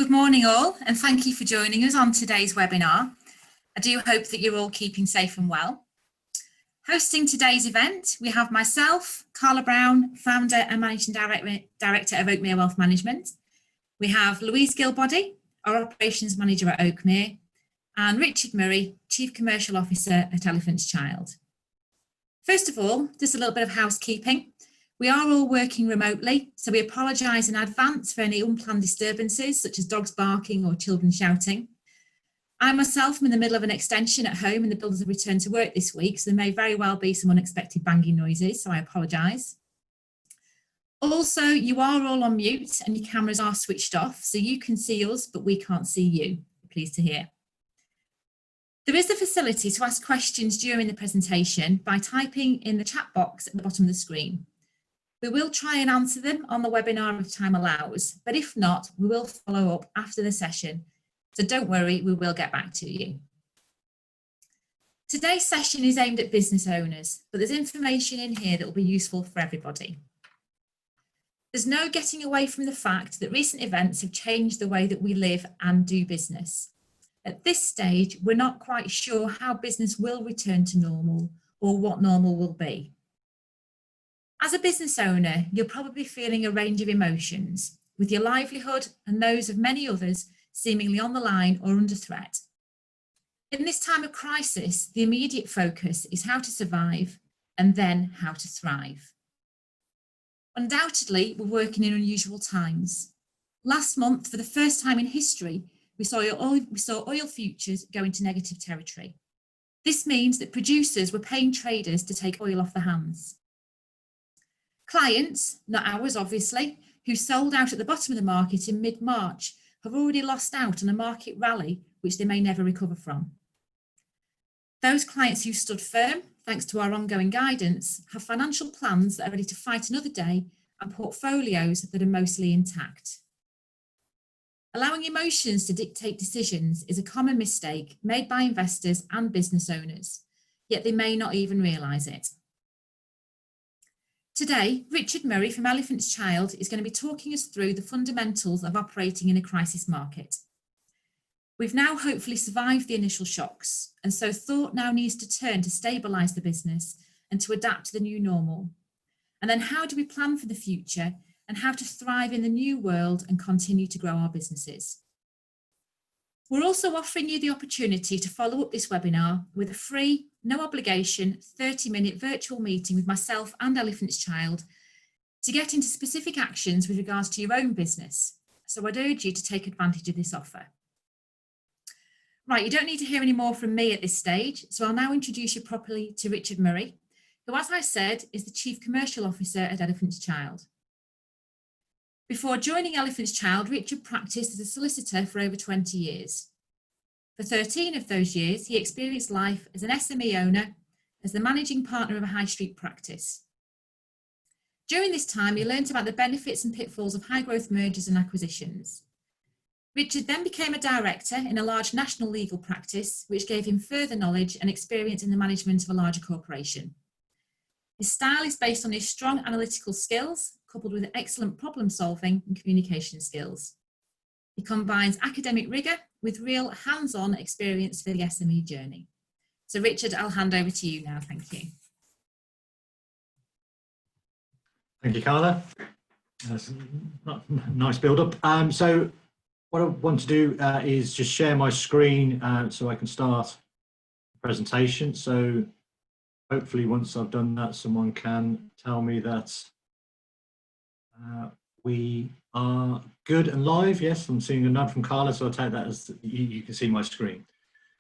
Good morning all, and thank you for joining us on today's webinar. I do hope that you're all keeping safe and well. Hosting today's event, we have myself, Carla Brown, founder and managing director of Oakmere Wealth Management. We have Louise Gilbody, our operations manager at Oakmere, and Richard Murray, chief commercial officer at Elephant's Child. First of all, just a little bit of housekeeping. We are all working remotely, so we apologise in advance for any unplanned disturbances, such as dogs barking or children shouting. I myself am in the middle of an extension at home and the builders have returned to work this week, so there may very well be some unexpected banging noises, so I apologise. Also, you are all on mute and your cameras are switched off, so you can see us, but we can't see you. Pleased to hear. There is the facility to ask questions during the presentation by typing in the chat box at the bottom of the screen. We will try and answer them on the webinar if time allows, but if not, we will follow up after the session. So don't worry, we will get back to you. Today's session is aimed at business owners, but there's information in here that will be useful for everybody. There's no getting away from the fact that recent events have changed the way that we live and do business. At this stage, we're not quite sure how business will return to normal or what normal will be. As a business owner, you're probably feeling a range of emotions, with your livelihood and those of many others seemingly on the line or under threat. In this time of crisis, the immediate focus is how to survive and then how to thrive. Undoubtedly, we're working in unusual times. Last month, for the first time in history, we saw oil futures go into negative territory. This means that producers were paying traders to take oil off their hands. Clients, not ours obviously, who sold out at the bottom of the market in mid-March have already lost out on a market rally which they may never recover from. Those clients who stood firm, thanks to our ongoing guidance, have financial plans that are ready to fight another day and portfolios that are mostly intact. Allowing emotions to dictate decisions is a common mistake made by investors and business owners, yet they may not even realise it. Today, Richard Murray from Elephant's Child is going to be talking us through the fundamentals of operating in a crisis market. We've now hopefully survived the initial shocks, and so thought now needs to turn to stabilise the business and to adapt to the new normal. And then how do we plan for the future and how to thrive in the new world and continue to grow our businesses? We're also offering you the opportunity to follow up this webinar with a free, no obligation, 30-minute virtual meeting with myself and Elephant's Child to get into specific actions with regards to your own business. So I'd urge you to take advantage of this offer. Right, you don't need to hear any more from me at this stage, so I'll now introduce you properly to Richard Murray, who, as I said, is the Chief Commercial Officer at Elephant's Child. Before joining Elephant's Child, Richard practiced as a solicitor for over 20 years. For 13 of those years, he experienced life as an SME owner, as the managing partner of a high street practice. During this time, he learnt about the benefits and pitfalls of high growth mergers and acquisitions. Richard then became a director in a large national legal practice, which gave him further knowledge and experience in the management of a larger corporation. His style is based on his strong analytical skills, coupled with excellent problem solving and communication skills. He combines academic rigour with real hands-on experience for the SME journey. So Richard, I'll hand over to you now. Thank you. Thank you, Carla. That's a nice build-up. So what I want to do is just share my screen so I can start the presentation. So hopefully once I've done that, someone can tell me that we are good and live. Yes, I'm seeing a nod from Carla, so I'll take that as you can see my screen.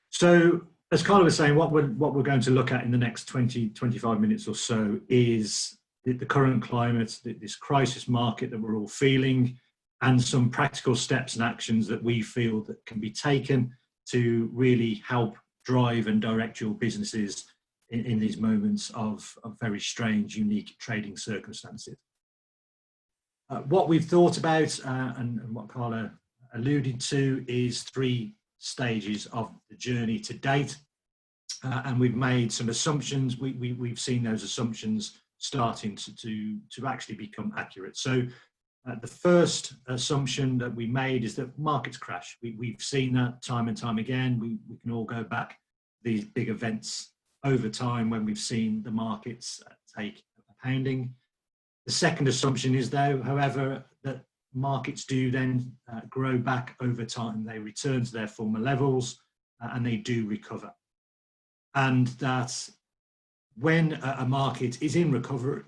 So as Carla was saying, what we're going to look at in the next 20-25 minutes or so is the current climate, this crisis market that we're all feeling, and some practical steps and actions that we feel that can be taken to really help drive and direct your businesses in these moments of very strange, unique trading circumstances. What we've thought about and what Carla alluded to is 3 stages of the journey to date, and we've made some assumptions. We've seen those assumptions starting to actually become accurate. So The first assumption that we made is that markets crash. We've seen that time and time again. We can all go back to these big events over time when we've seen the markets take a pounding. The second assumption is, though, however, that markets do then grow back over time. They return to their former levels and they do recover. And that when a market is in recovery,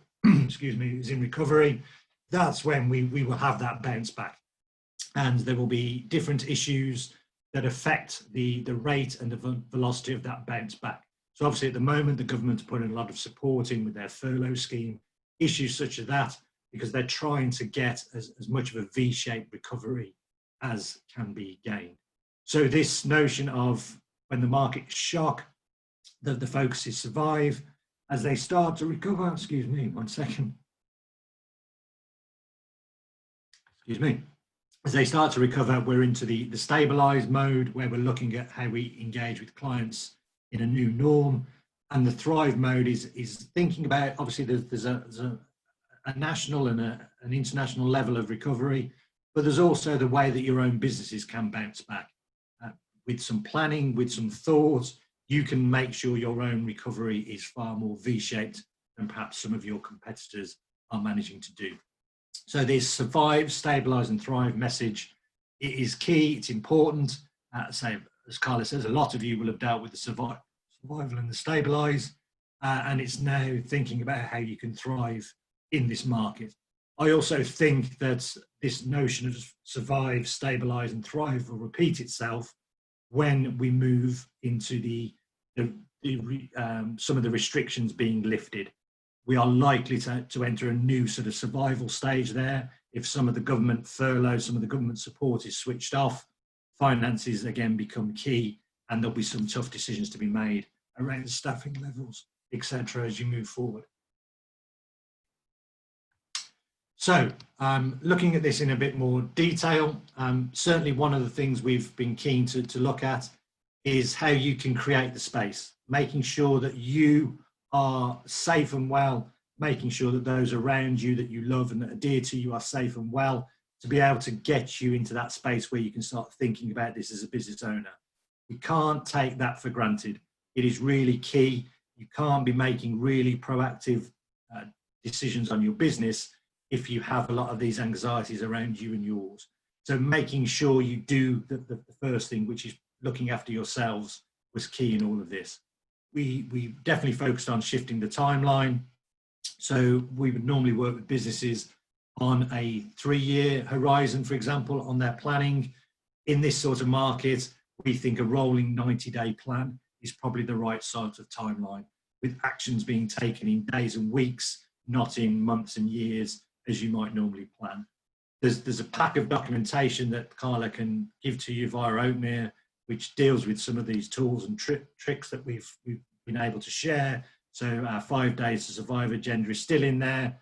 that's when we will have that bounce back. And there will be different issues that affect the rate and the velocity of that bounce back. So obviously at the moment, the government are putting a lot of support in with their furlough scheme, issues such as that, because they're trying to get as much of a V-shaped recovery as can be gained. So this notion of when the markets shock, the focus is survive. As they start to recover, excuse me, one second. Excuse me. As they start to recover, we're into the stabilize mode where we're looking at how we engage with clients in a new norm. And the thrive mode is thinking about, obviously there's a national and an international level of recovery, but there's also the way that your own businesses can bounce back. With some planning, with some thought, you can make sure your own recovery is far more V-shaped than perhaps some of your competitors are managing to do. So this survive, stabilize and thrive message, it is key, it's important. So as Carla says, a lot of you will have dealt with the survival and the stabilize, and it's now thinking about how you can thrive in this market. I also think that this notion of survive, stabilize and thrive will repeat itself when we move into some of the restrictions being lifted. We are likely to enter a new sort of survival stage there. If some of the government furlough, some of the government support is switched off, finances again become key, and there'll be some tough decisions to be made around staffing levels, etc., as you move forward. So looking at this in a bit more detail, certainly one of the things we've been keen to look at is how you can create the space, making sure that you are safe and well, making sure that those around you that you love and that are dear to you are safe and well, to be able to get you into that space where you can start thinking about this as a business owner. You can't take that for granted. It is really key. You can't be making really proactive decisions on your business if you have a lot of these anxieties around you and yours. So making sure you do the first thing, which is looking after yourselves, was key in all of this. We definitely focused on shifting the timeline. So we would normally work with businesses on a 3-year horizon, for example, on their planning. In this sort of market, we think a rolling 90-day plan is probably the right sort of timeline, with actions being taken in days and weeks, not in months and years, as you might normally plan. There's a pack of documentation that Carla can give to you via Oakmere, which deals with some of these tools and tricks that we've been able to share. So our 5 days to survive agenda is still in there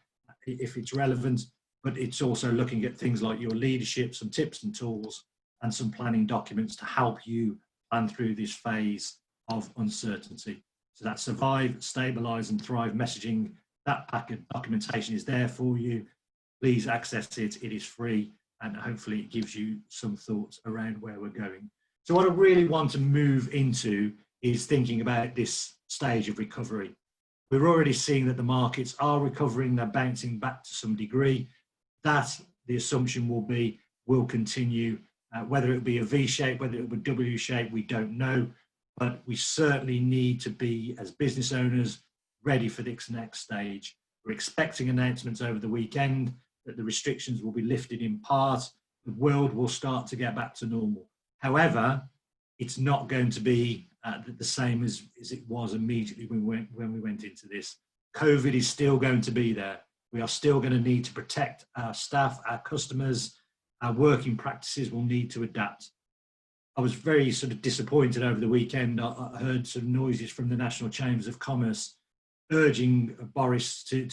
if it's relevant, but it's also looking at things like your leadership, some tips and tools, and some planning documents to help you plan through this phase of uncertainty. So that survive, stabilize and thrive messaging, that pack of documentation is there for you. Please access it, it is free, and hopefully it gives you some thoughts around where we're going. So what I really want to move into is thinking about this stage of recovery. We're already seeing that the markets are recovering, they're bouncing back to some degree. That, the assumption will continue. Whether it be a V shape, whether it be W shape, we don't know, but we certainly need to be, as business owners, ready for this next stage. We're expecting announcements over the weekend that the restrictions will be lifted in part. The world will start to get back to normal. However, it's not going to be the same as it was immediately when we went into this. COVID is still going to be there. We are still going to need to protect our staff, our customers, our working practices will need to adapt. I was very sort of disappointed over the weekend. I heard some noises from the National Chambers of Commerce urging Boris to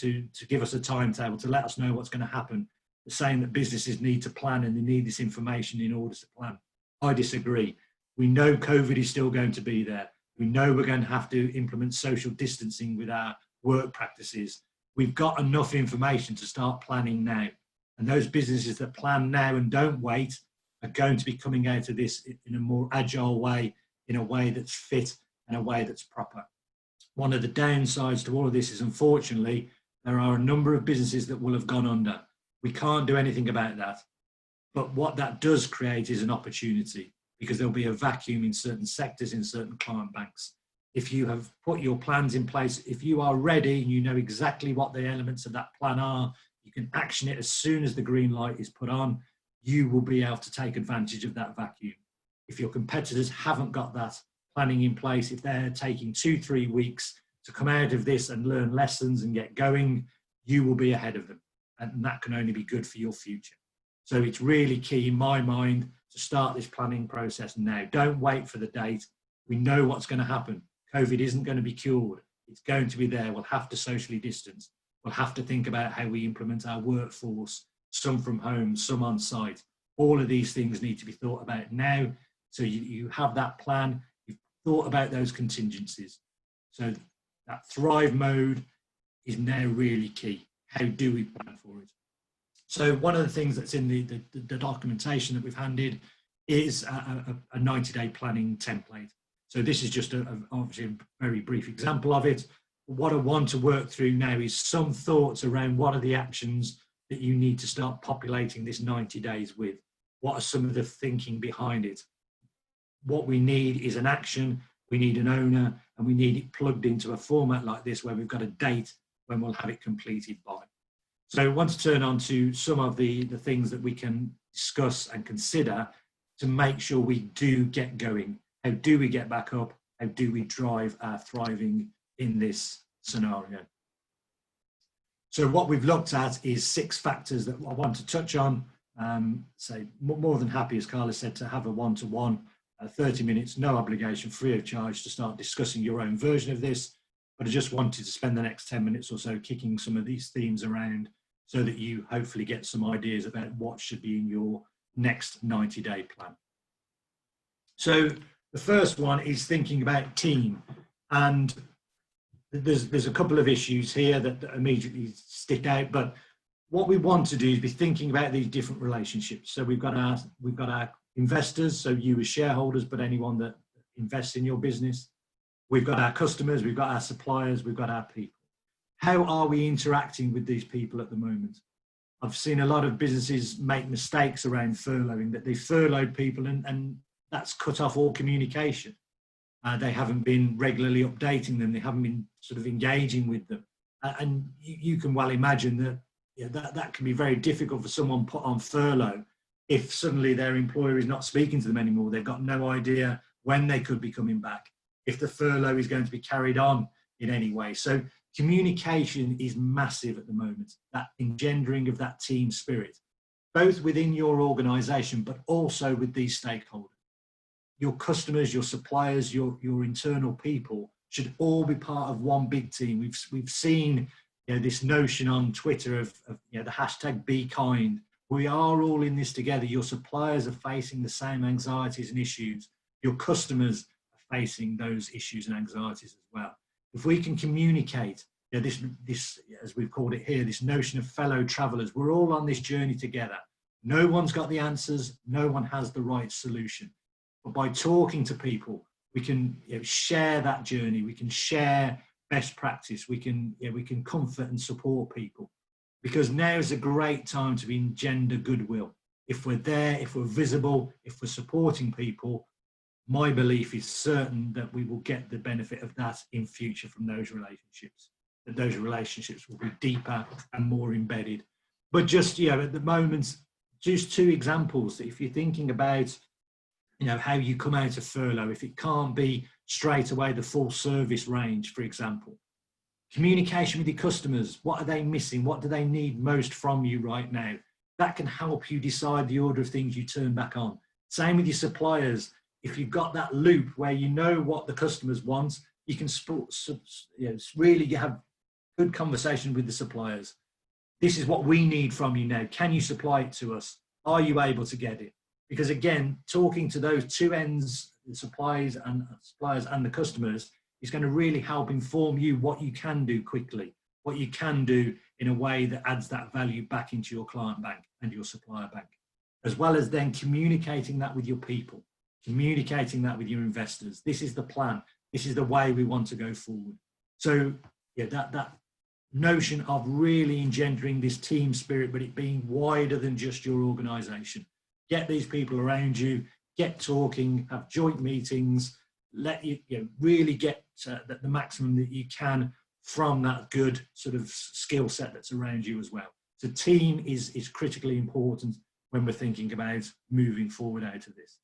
give us a timetable, to let us know what's going to happen, saying that businesses need to plan and they need this information in order to plan. I disagree. We know COVID is still going to be there. We know we're going to have to implement social distancing with our work practices. We've got enough information to start planning now. And those businesses that plan now and don't wait are going to be coming out of this in a more agile way, in a way that's fit and a way that's proper. One of the downsides to all of this is, unfortunately, there are a number of businesses that will have gone under. We can't do anything about that. But what that does create is an opportunity, because there'll be a vacuum in certain sectors, in certain client banks. If you have put your plans in place, if you are ready and you know exactly what the elements of that plan are, you can action it as soon as the green light is put on, you will be able to take advantage of that vacuum. If your competitors haven't got that planning in place, if they're taking 2-3 weeks to come out of this and learn lessons and get going, you will be ahead of them. And that can only be good for your future. So it's really key in my mind to start this planning process now. Don't wait for the date. We know what's going to happen. COVID isn't going to be cured. It's going to be there. We'll have to socially distance. We'll have to think about how we implement our workforce, some from home, some on site. All of these things need to be thought about now. So you have that plan. You've thought about those contingencies. So that thrive mode is now really key. How do we plan for it? So one of the things that's in the documentation that we've handed is a 90-day planning template. So this is just obviously a very brief example of it. What I want to work through now is some thoughts around what are the actions that you need to start populating this 90 days with. What are some of the thinking behind it? What we need is an action, we need an owner, and we need it plugged into a format like this where we've got a date when we'll have it completed by. So I want to turn on to some of the things that we can discuss and consider to make sure we do get going. How do we get back up? How do we drive our thriving in this scenario? So what we've looked at is 6 factors that I want to touch on. So more than happy, as Carla said, to have a one-to-one, 30 minutes, no obligation, free of charge, to start discussing your own version of this. But I just wanted to spend the next 10 minutes or so kicking some of these themes around so that you hopefully get some ideas about what should be in your next 90-day plan. So the first one is thinking about team. And there's a couple of issues here that immediately stick out, but what we want to do is be thinking about these different relationships. So we've got our investors, so you as shareholders, but anyone that invests in your business. We've got our customers, we've got our suppliers, we've got our people. How are we interacting with these people at the moment? I've seen a lot of businesses make mistakes around furloughing, that they furloughed people and that's cut off all communication. They haven't been regularly updating them. They haven't been sort of engaging with them. And you can well imagine that that can be very difficult for someone put on furlough if suddenly their employer is not speaking to them anymore. They've got no idea when they could be coming back, if the furlough is going to be carried on in any way. So communication is massive at the moment, that engendering of that team spirit, both within your organisation, but also with these stakeholders. Your customers, your suppliers, your internal people should all be part of one big team. We've seen this notion on Twitter of the hashtag be kind. We are all in this together. Your suppliers are facing the same anxieties and issues. Your customers are facing those issues and anxieties as well. If we can communicate this, as we've called it here, this notion of fellow travelers, we're all on this journey together. No one's got the answers. No one has the right solution. But by talking to people, we can share that journey. We can share best practice. We can comfort and support people, because now is a great time to engender goodwill. If we're there, if we're visible, if we're supporting people, my belief is certain that we will get the benefit of that in future from those relationships, that those relationships will be deeper and more embedded. But just, at the moment, just 2 examples that if you're thinking about, how you come out of furlough, if it can't be straight away the full service range, for example. Communication with your customers, what are they missing? What do they need most from you right now? That can help you decide the order of things you turn back on. Same with your suppliers. If you've got that loop where you know what the customers want, you can really have good conversation with the suppliers. This is what we need from you now. Can you supply it to us? Are you able to get it? Because again, talking to those 2 ends, the suppliers and the customers, is going to really help inform you what you can do quickly, what you can do in a way that adds that value back into your client bank. and your supplier bank, as well as then communicating that with your people, communicating that with your investors. This is the plan. This is the way we want to go forward. So yeah, that notion of really engendering this team spirit, but it being wider than just your organization. Get these people around you, get talking, have joint meetings, let you really get the maximum that you can from that good sort of skill set that's around you as well. So team is critically important when we're thinking about moving forward out of this.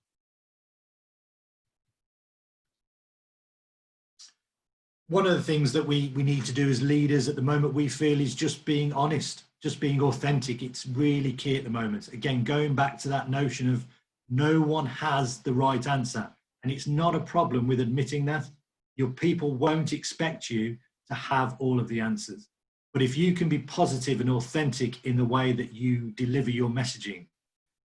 One of the things that we need to do as leaders at the moment, we feel, is just being honest, just being authentic. It's really key at the moment. Again, going back to that notion of no one has the right answer. And it's not a problem with admitting that. Your people won't expect you to have all of the answers. But if you can be positive and authentic in the way that you deliver your messaging,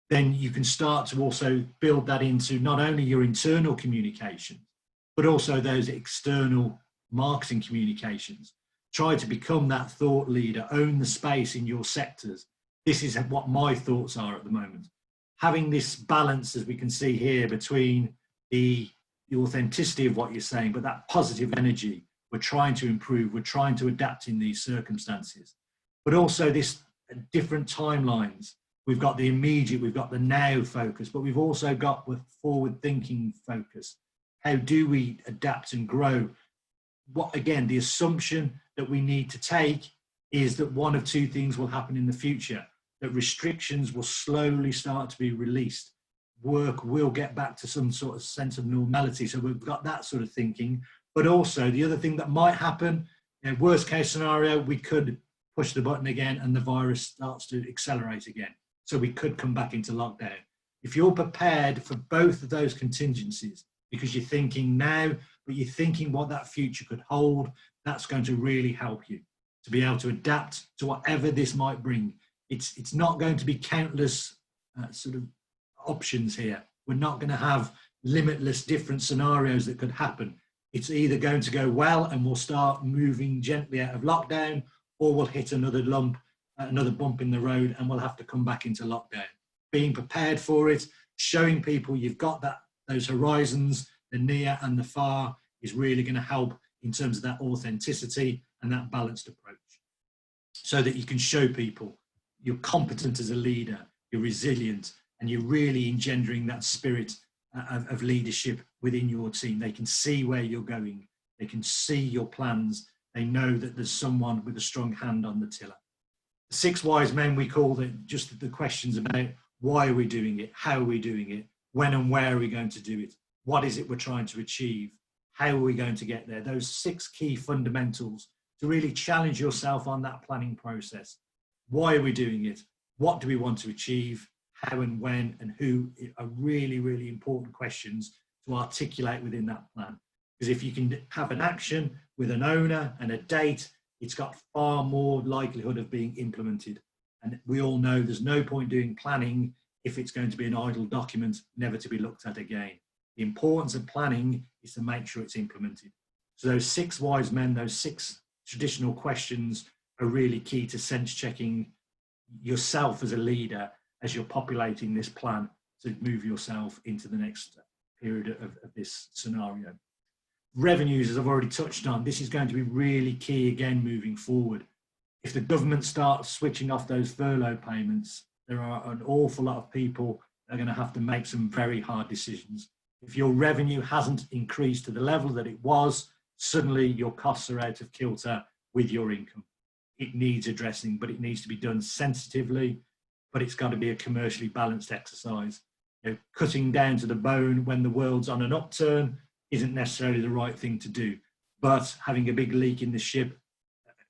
then you can start to also build that into not only your internal communications, but also those external marketing communications. Try to become that thought leader, own the space in your sectors. This is what my thoughts are at the moment. Having this balance, as we can see here, between the authenticity of what you're saying, but that positive energy. We're trying to improve, we're trying to adapt in these circumstances, but also this different timelines. We've got the immediate, we've got the now focus, but we've also got the forward thinking focus. How do we adapt and grow? What, again, the assumption that we need to take is that one of two things will happen in the future, that restrictions will slowly start to be released. Work will get back to some sort of sense of normality. So we've got that sort of thinking, but also the other thing that might happen, worst case scenario, we could push the button again and the virus starts to accelerate again. So we could come back into lockdown. If you're prepared for both of those contingencies, because you're thinking now, but you're thinking what that future could hold, that's going to really help you to be able to adapt to whatever this might bring. It's not going to be countless sort of options here. We're not going to have limitless different scenarios that could happen. It's either going to go well and we'll start moving gently out of lockdown, or we'll hit another lump, another bump in the road, and we'll have to come back into lockdown. Being prepared for it, showing people you've got those horizons, the near and the far, is really going to help in terms of that authenticity and that balanced approach, so that you can show people you're competent as a leader, you're resilient, and you're really engendering that spirit of leadership within your team. They can see where you're going. They can see your plans. They know that there's someone with a strong hand on the tiller. The 6 wise men, we call it just the questions about why are we doing it? How are we doing it? When and where are we going to do it? What is it we're trying to achieve? How are we going to get there? Those 6 key fundamentals to really challenge yourself on that planning process. Why are we doing it? What do we want to achieve? How and when and who are really, really important questions to articulate within that plan. Because if you can have an action with an owner and a date, it's got far more likelihood of being implemented. And we all know there's no point doing planning if it's going to be an idle document, never to be looked at again. The importance of planning is to make sure it's implemented. So those 6 wise men, those 6 traditional questions are really key to sense checking yourself as a leader as you're populating this plan to move yourself into the next period of this scenario. Revenues, as I've already touched on, this is going to be really key again moving forward. If the government starts switching off those furlough payments, there are an awful lot of people that are going to have to make some very hard decisions. If your revenue hasn't increased to the level that it was, suddenly your costs are out of kilter with your income. It needs addressing, but it needs to be done sensitively, but it's got to be a commercially balanced exercise. Cutting down to the bone when the world's on an upturn isn't necessarily the right thing to do, but having a big leak in the ship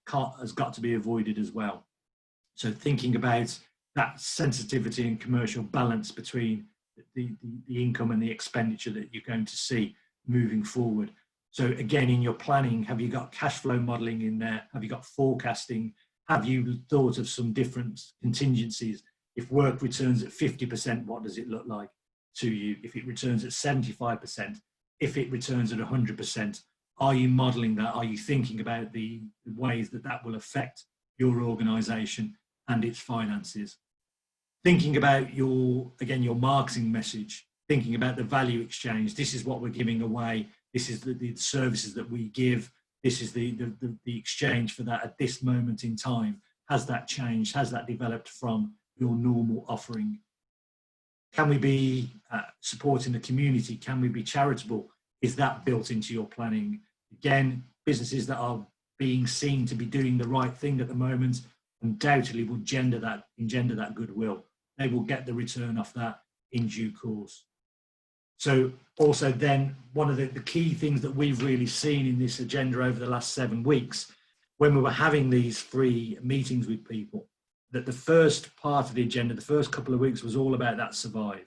has got to be avoided as well. So thinking about that sensitivity and commercial balance between the income and the expenditure that you're going to see moving forward. So again, in your planning, have you got cash flow modeling in there? Have you got forecasting? Have you thought of some different contingencies? If work returns at 50%, what does it look like to you? If it returns at 75%, if it returns at 100%, are you modeling that? Are you thinking about the ways that that will affect your organization and its finances? Thinking about your marketing message, thinking about the value exchange. This is what we're giving away. This is the services that we give. This is the exchange for that at this moment in time. Has that changed? Has that developed from your normal offering? Can we be supporting the community? Can we be charitable? Is that built into your planning? Again, businesses that are being seen to be doing the right thing at the moment undoubtedly will engender that goodwill. They will get the return off that in due course. So also then, one of the key things that we've really seen in this agenda over the last 7 weeks, when we were having these free meetings with people, that the first part of the agenda, the first couple of weeks, was all about that survive.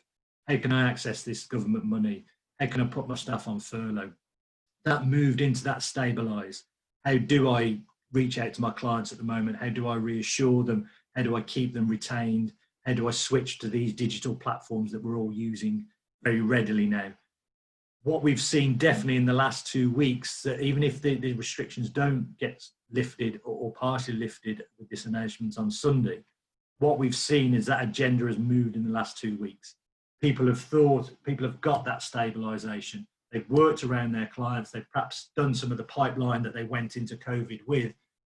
How can I access this government money? How can I put my staff on furlough? That moved into that stabilise. How do I reach out to my clients at the moment? How do I reassure them? How do I keep them retained? How do I switch to these digital platforms that we're all using very readily now? What we've seen definitely in the last 2 weeks, that even if the restrictions don't get lifted or partially lifted with this announcement on Sunday, what we've seen is that agenda has moved in the last 2 weeks. People have got that stabilisation. They've worked around their clients. They've perhaps done some of the pipeline that they went into COVID with,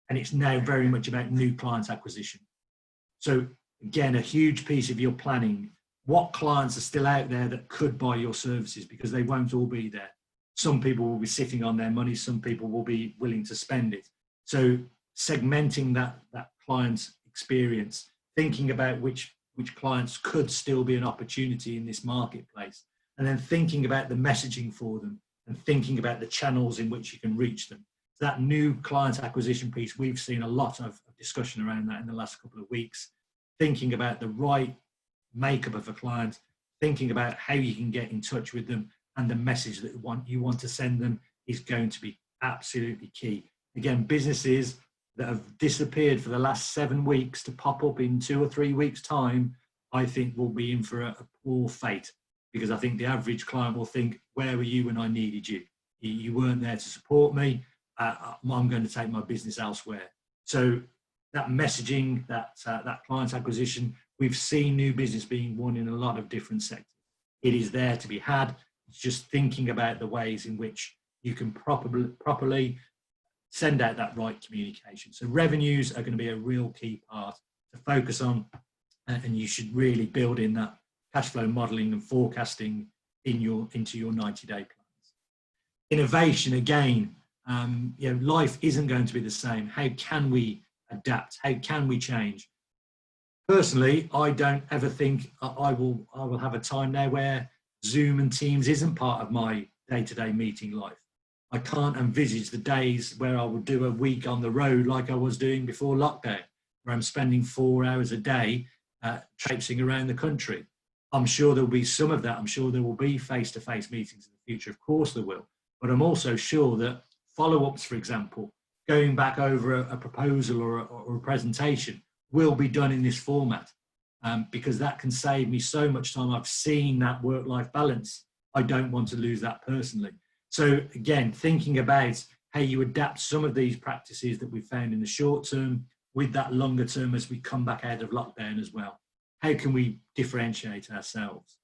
and it's now very much about new client acquisition. So again, a huge piece of your planning. What clients are still out there that could buy your services, because they won't all be there. Some people will be sitting on their money, some people will be willing to spend it. So segmenting that client experience, thinking about which clients could still be an opportunity in this marketplace, and then thinking about the messaging for them and thinking about the channels in which you can reach them. So that new client acquisition piece, we've seen a lot of discussion around that in the last couple of weeks, thinking about the right makeup of a client, thinking about how you can get in touch with them, and the message that you want to send them is going to be absolutely key. Again, businesses that have disappeared for the last 7 weeks to pop up in 2 or 3 weeks' time, I think will be in for a poor fate, because I think the average client will think, where were you when I needed you? You weren't there to support me. I'm going to take my business elsewhere. So that messaging, that client acquisition, we've seen new business being won in a lot of different sectors. It is there to be had. It's just thinking about the ways in which you can properly send out that right communication. So revenues are going to be a real key part to focus on, and you should really build in that cash flow modeling and forecasting into your 90-day plans. Innovation, again, life isn't going to be the same. How can we adapt? How can we change? Personally, I don't ever think I will have a time now where Zoom and Teams isn't part of my day-to-day meeting life. I can't envisage the days where I will do a week on the road like I was doing before lockdown, where I'm spending 4 hours a day traipsing around the country. I'm sure there'll be some of that. I'm sure there will be face-to-face meetings in the future. Of course there will. But I'm also sure that follow-ups, for example, going back over a proposal or a presentation, will be done in this format, because that can save me so much time. I've seen that work-life balance. I don't want to lose that personally. So again, thinking about how you adapt some of these practices that we've found in the short term with that longer term as we come back out of lockdown as well. How can we differentiate ourselves?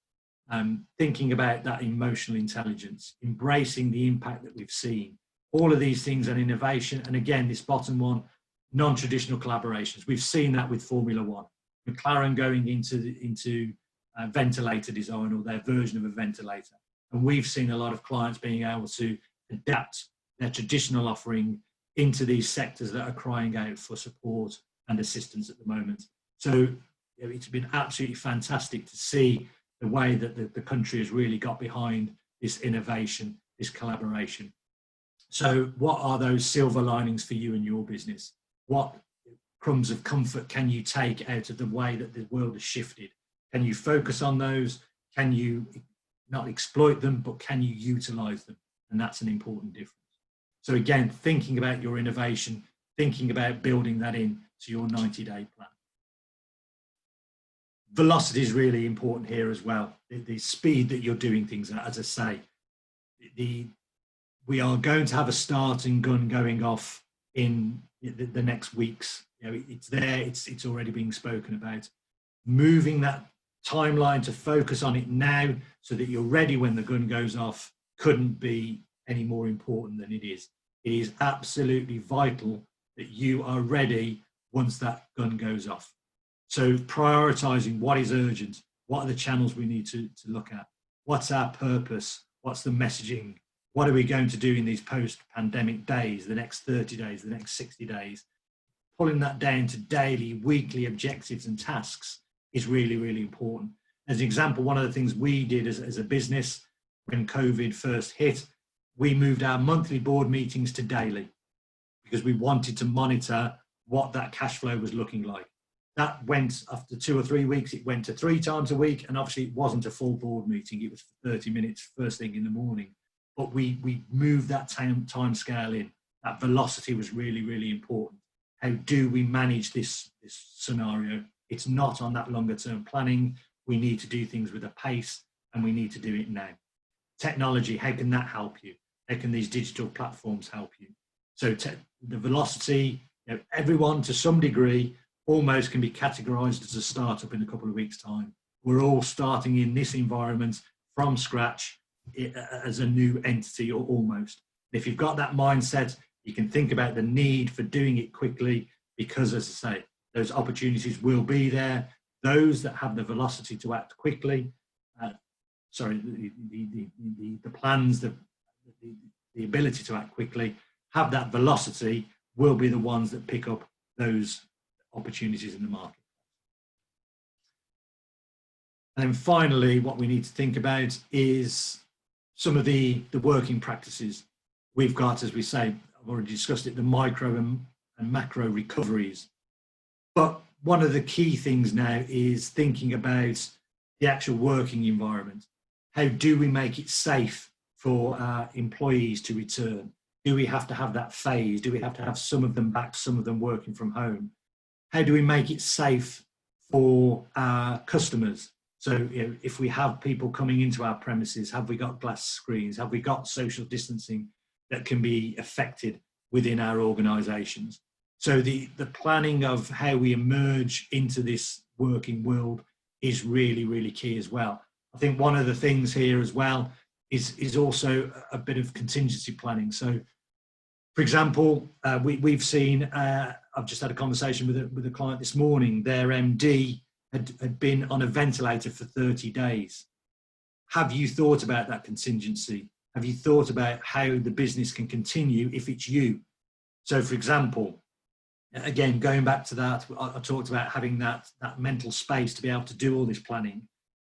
Thinking about that emotional intelligence, embracing the impact that we've seen. All of these things are innovation. And again, this bottom one, non-traditional collaborations. We've seen that with Formula One. McLaren going into ventilator design, or their version of a ventilator. And we've seen a lot of clients being able to adapt their traditional offering into these sectors that are crying out for support and assistance at the moment. So it's been absolutely fantastic to see the way that the country has really got behind this innovation, this collaboration. So what are those silver linings for you and your business? What crumbs of comfort can you take out of the way that the world has shifted? Can you focus on those? Can you not exploit them, but can you utilize them? And that's an important difference. So again, thinking about your innovation, thinking about building that in to your 90-day plan. Velocity is really important here as well. The speed that you're doing things at, as I say, we are going to have a starting gun going off in the next weeks. It's there, it's already being spoken about. moving that timeline to focus on it now so that you're ready when the gun goes off couldn't be any more important than it is. It is absolutely vital that you are ready once that gun goes off. So prioritizing what is urgent, what are the channels we need to look at, what's our purpose, what's the messaging, what are we going to do in these post-pandemic days, the next 30 days, the next 60 days. Pulling that down to daily, weekly objectives and tasks is really, really important. As an example, one of the things we did as a business when COVID first hit, we moved our monthly board meetings to daily because we wanted to monitor what that cash flow was looking like. That went, after 2 or 3 weeks, it went to 3 times a week, and obviously it wasn't a full board meeting, it was 30 minutes first thing in the morning. But we moved that time scale in. That velocity was really, really important. How do we manage this scenario? It's not on that longer term planning. We need to do things with a pace, and we need to do it now. Technology, how can that help you? How can these digital platforms help you? So the velocity, everyone to some degree almost can be categorized as a startup in a couple of weeks' time. We're all starting in this environment from scratch as a new entity, or almost. If you've got that mindset, you can think about the need for doing it quickly, because, as I say, those opportunities will be there. Those that have the velocity to act quickly, the plans, the ability to act quickly, have that velocity, will be the ones that pick up those opportunities in the market. And then finally, what we need to think about is some of the working practices. We've got, as we say, I've already discussed it, the micro and macro recoveries. But one of the key things now is thinking about the actual working environment. How do we make it safe for our employees to return? Do we have to have that phase? Do we have to have some of them back, some of them working from home? How do we make it safe for our customers? So if we have people coming into our premises, have we got glass screens? Have we got social distancing that can be affected within our organisations? So the planning of how we emerge into this working world is really, really key as well. I think one of the things here as well is also a bit of contingency planning. So, for example, we've seen, I've just had a conversation with a client this morning. Their MD had been on a ventilator for 30 days. Have you thought about that contingency? Have you thought about how the business can continue if it's you? So, for example, again, going back to that, I talked about having that mental space to be able to do all this planning.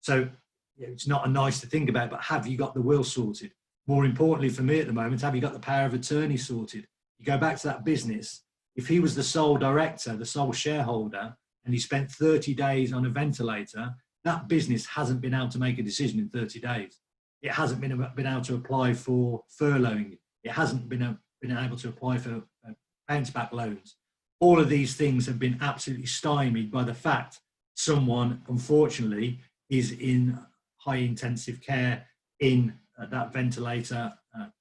So it's not a nice to think about, but have you got the will sorted? More importantly for me at the moment, have you got the power of attorney sorted? You go back to that business. If he was the sole director, the sole shareholder, and he spent 30 days on a ventilator, that business hasn't been able to make a decision in 30 days. It hasn't been able to apply for furloughing. It hasn't been able to apply for bounce back loans. All of these things have been absolutely stymied by the fact someone, unfortunately, is in high intensive care in that ventilator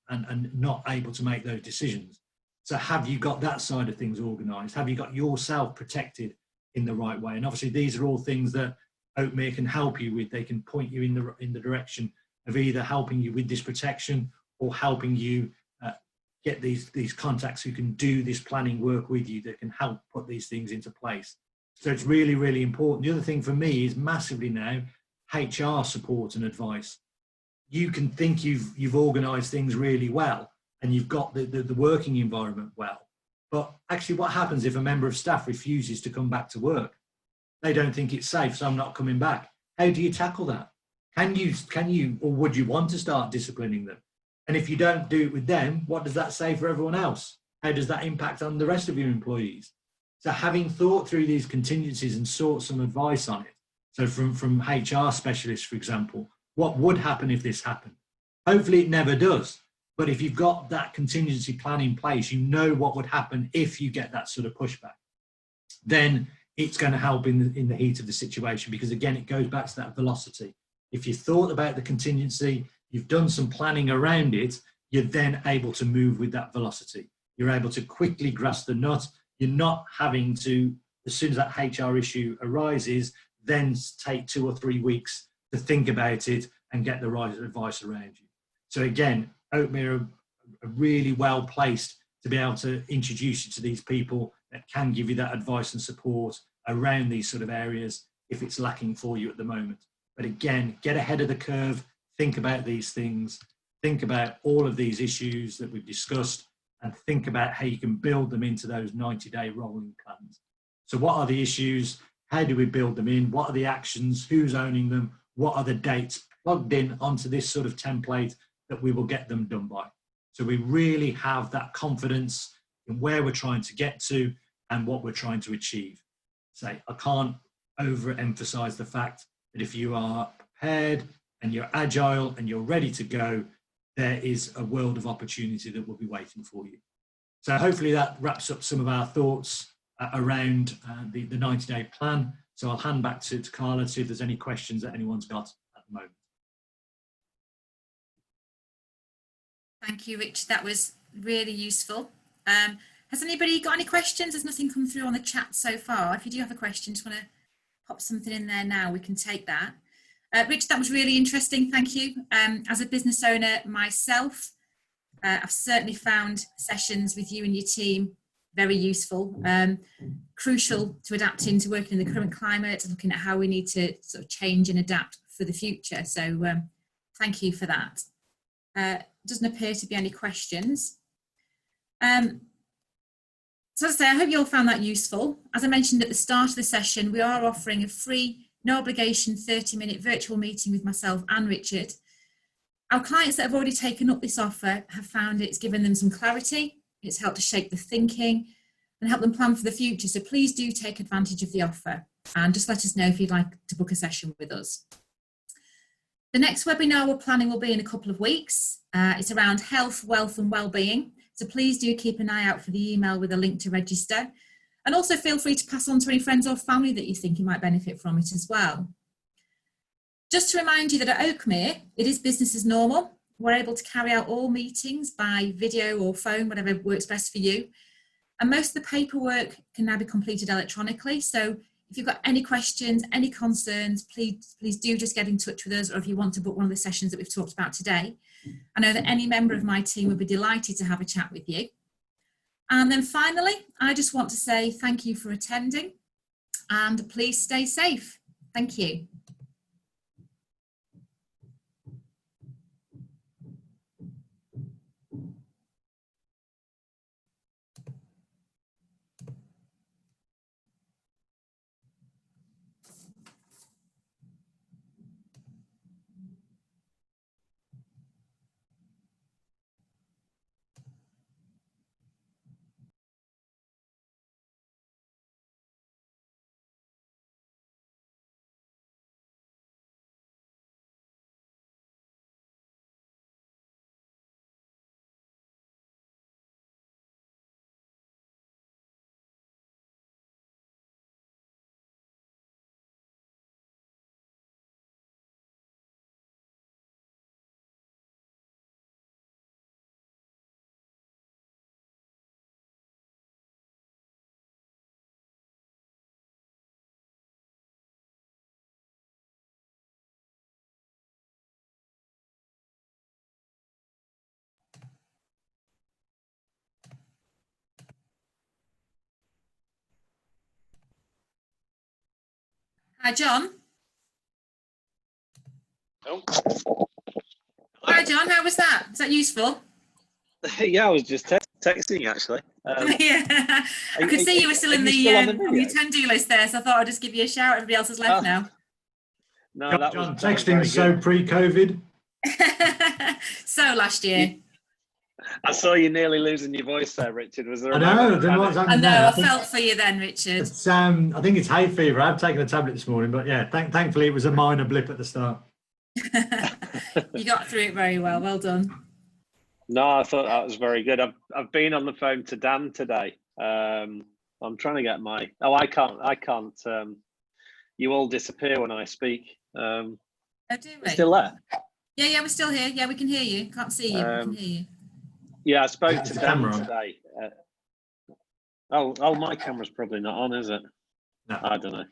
and not able to make those decisions. So have you got that side of things organised? Have you got yourself protected in the right way? And obviously these are all things that Oakmere can help you with. They can point you in the direction of either helping you with this protection or helping you get these contacts who can do this planning work with you, that can help put these things into place. So it's really, really important. The other thing for me is massively now HR support and advice. You can think you've organised things really well and you've got the working environment well, but actually what happens if a member of staff refuses to come back to work? They don't think it's safe, so I'm not coming back. How do you tackle that? Can you, or would you want to start disciplining them? And if you don't do it with them, what does that say for everyone else? How does that impact on the rest of your employees? So having thought through these contingencies and sought some advice on it, so from HR specialists, for example, what would happen if this happened? Hopefully it never does. But if you've got that contingency plan in place, you know what would happen if you get that sort of pushback. Then it's going to help in the heat of the situation, because again, it goes back to that velocity. If you thought about the contingency, you've done some planning around it, you're then able to move with that velocity. You're able to quickly grasp the nut. You're not having to, as soon as that HR issue arises, then take 2 or 3 weeks to think about it and get the right advice around you. So again, Oakmere are really well placed to be able to introduce you to these people that can give you that advice and support around these sort of areas if it's lacking for you at the moment. But again, get ahead of the curve, think about these things, think about all of these issues that we've discussed, and think about how you can build them into those 90-day rolling plans. So what are the issues? How do we build them in? What are the actions? Who's owning them? What are the dates plugged in onto this sort of template that we will get them done by? So we really have that confidence in where we're trying to get to and what we're trying to achieve. So I can't overemphasize the fact that if you are prepared and you're agile and you're ready to go, there is a world of opportunity that will be waiting for you. So hopefully that wraps up some of our thoughts around the 90-day plan. So I'll hand back to Carla to see if there's any questions that anyone's got at the moment. Thank you, Rich. That was really useful. Has anybody got any questions? There's nothing come through on the chat so far. If you do have a question, just want to pop something in there now, we can take that. Rich, that was really interesting. Thank you. As a business owner myself, I've certainly found sessions with you and your team very useful, crucial to adapting to working in the current climate, looking at how we need to sort of change and adapt for the future. So thank you for that. Doesn't appear to be any questions. So as I say, I hope you all found that useful. As I mentioned at the start of the session, we are offering a free, no obligation 30-minute virtual meeting with myself and Richard. Our clients that have already taken up this offer have found it's given them some clarity, it's helped to shape the thinking and help them plan for the future. So please do take advantage of the offer and just let us know if you'd like to book a session with us. The next webinar we're planning will be in a couple of weeks. It's around health, wealth and well-being. So please do keep an eye out for the email with a link to register. And also feel free to pass on to any friends or family that you think you might benefit from it as well. Just to remind you that at Oakmere, it is business as normal. We're able to carry out all meetings by video or phone, whatever works best for you. And most of the paperwork can now be completed electronically. So if you've got any questions, any concerns, please do just get in touch with us, or if you want to book one of the sessions that we've talked about today. I know that any member of my team would be delighted to have a chat with you. And then finally, I just want to say thank you for attending and please stay safe. Thank you. Hi, John. Oh. Hi, John. How was that? Was that useful? Yeah, I was just texting actually. Yeah, I could see you were still in the on your to-do list there, so I thought I'd just give you a shout. Everybody else has left now. No, that John, was texting so pre-COVID. So last year. I saw you nearly losing your voice there, Richard. Was there? I know. I know. I felt for you then, Richard. It's, I think it's hay fever. I've taken a tablet this morning, but yeah, thankfully it was a minor blip at the start. You got through it very well. Well done. No, I thought that was very good. I've been on the phone to Dan today. I'm trying to get my. Oh, I can't. You all disappear when I speak. Oh, do we? Still there? Yeah, we're still here. Yeah, we can hear you. Can't see you. We can hear you. Yeah, I spoke to Dan today. Oh, my camera's probably not on, is it? No. I don't know.